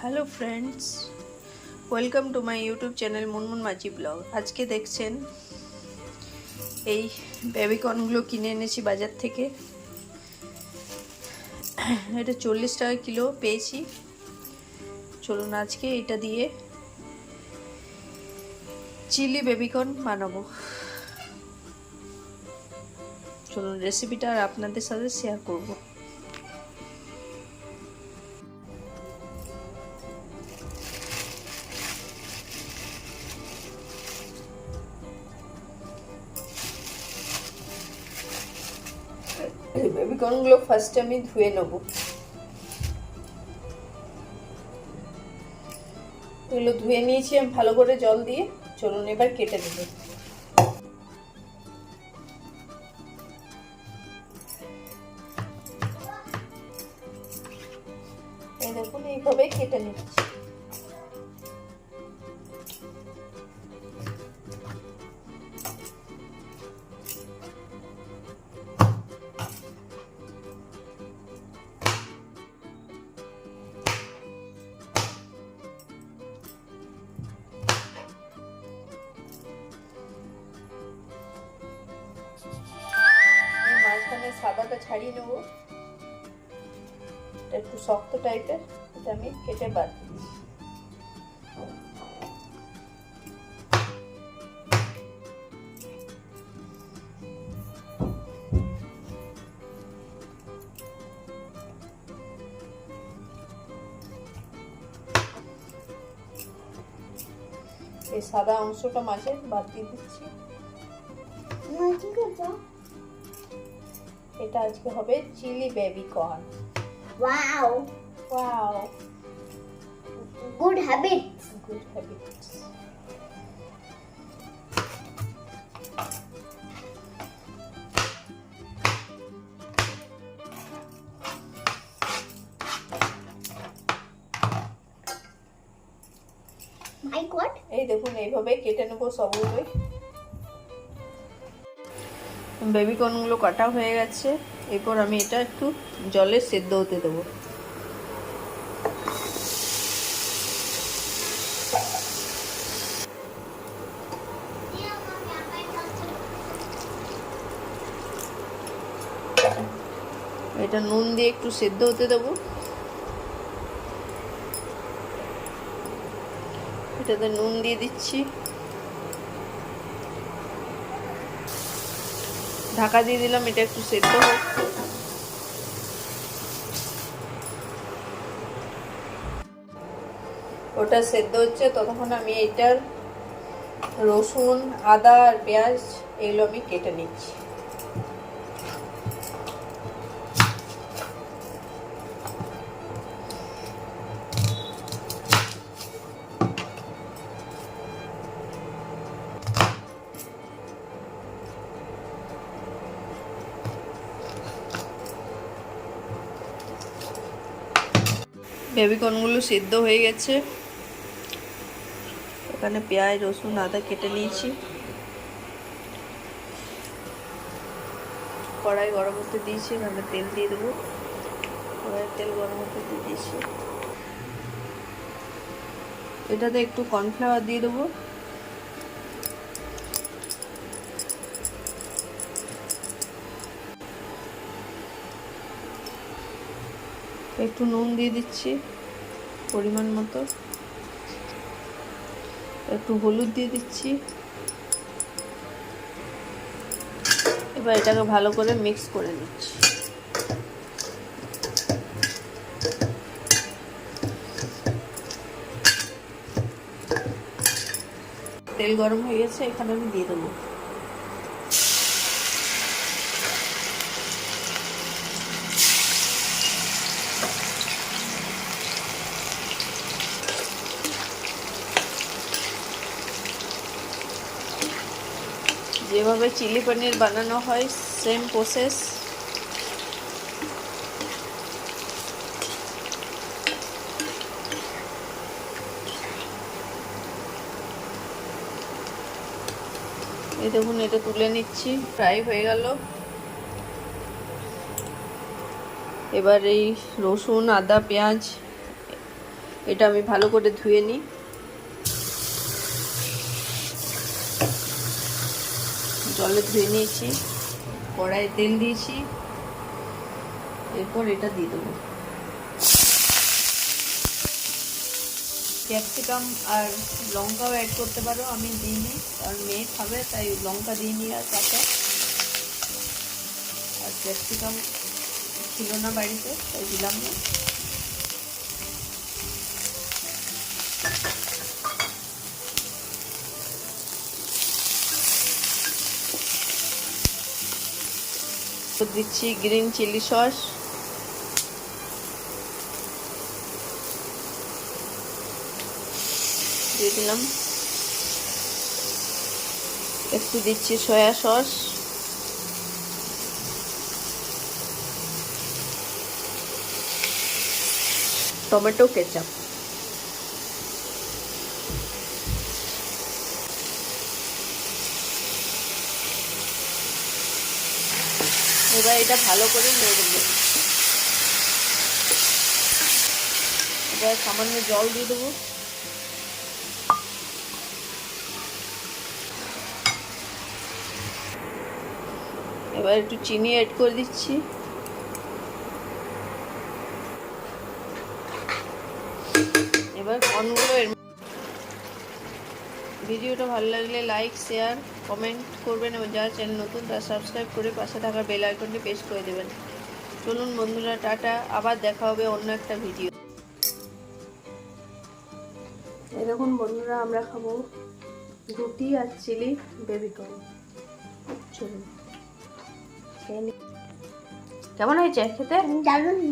Hello friends, welcome to my YouTube channel Munmun Majhi blog. আজকে দেখছেন এই বেবিকর্নগুলো কিনে এনেছি বাজার থেকে। এটা 40 টাকা কিলো পেয়েছি। চলুন আজকে এটা দিয়ে চিলি বেবিকর্ন বানাবো। চলুন রেসিপিটা আর আপনাদের সাথে শেয়ার করব। বেবিকর্নগুলো ফার্স্টে আমি ধুয়ে নেব। এগুলো ধুয়ে নিয়েছি আমি ভালো করে জল দিয়ে। চলুন এবার কেটে দেব। এই দেখুন এইভাবে কেটে নিচ্ছি। মাঝখানে সাদাটা ছাড়িয়ে নেব। এটা একটু শক্ত টাইপের, এটা আমি কেটে বাদ দিচ্ছি। এই সাদা অংশটা মাঝে বাদ দিয়ে দিচ্ছি। এটা আজকে হবে chilli baby corn. Wow. Wow, Good habits. Good habits. My God. এই দেখুন এইভাবে কেটে নেবো সবগুলোই। বেবিকর্নগুলো কাটা হয়ে গেছে। এরপর আমি এটা একটু জলে সেদ্ধ হতে দেবো। এটা নুন দিয়ে একটু সেদ্ধ হতে দেবো। এটাতে নুন দিয়ে দিচ্ছি, ঢাকা দিয়ে দিলাম। এটা একটু সেদ্ধ হোক। ওটা সেদ্ধ হচ্ছে, ততক্ষণ আমি এটার রসুন, আদা আর পেঁয়াজ এগুলো আমি কেটে নিচ্ছি। বেবিকর্নগুলো সিদ্ধ হয়ে গেছে। এখানে পেঁয়াজ, রসুন, আদা কেটে নিয়েছি। কড়াই গরম হতে দিয়েছি, এখানে তেল দিয়ে দেবো। কড়াইয়ের তেল গরম হতে দিয়ে দিয়েছি। এটাতে একটু কর্নফ্লাওয়ার দিয়ে দেবো। একটু নুন দিয়ে দিচ্ছি পরিমাণ মতো। একটু হলুদ দিয়ে দিচ্ছি। এবার এটাকে ভালো করে মিক্স করে নিচ্ছি। তেল গরম হয়ে গেছে, এখানে আমি দিয়ে দেবো। যেভাবে চিলি পনির বানানো হয় সেম প্রসেস। এই দেখুন এটা তুলে নিচ্ছি, ফ্রাই হয়ে গেল। এবার এই রসুন, আদা, পেঁয়াজ এটা আমি ভালো করে ধুয়ে নিই। জলে ধুয়ে নিয়েছি, কড়াইয়ে তেল দিয়েছি, এরপর এটা দিয়ে দেবো। ক্যাপসিকাম আর লঙ্কাও অ্যাড করতে পারো, আমি দিইনি কারণ মেয়ে খাবে তাই লঙ্কা দিইনি আর কাঁচা। আর ক্যাপসিকাম ছিল না বাড়িতে তাই দিলাম না। তো দিচ্ছি গ্রিন চিলি সস, দিয়ে দিলাম। একটু দিচ্ছি সয়া সস, টমেটো কেচাপ, এবার এটা ভালো করে নেড়ে দেবো। এবার সামান্য জল দিয়ে দেবো। এবার একটু চিনি অ্যাড করে দিচ্ছি। এবার কর্নগুলো এর। ভিডিওটা ভালো লাগলে লাইক, শেয়ার, কমেন্ট করবেন এবং যারা চ্যানেল নতুন তারা সাবস্ক্রাইব করে পাশে থাকা বেল আইকনটি প্রেস করে দেবেন। চলুন বন্ধুরা, টাটা, আবার দেখা হবে অন্য একটা ভিডিও। এই দেখুন বন্ধুরা, আমরা খাবো রুটি আর চিলি বেবিকর্ন। চলুন খেয়ে নিই। কেমন হয়েছে খেতে? দারুণ।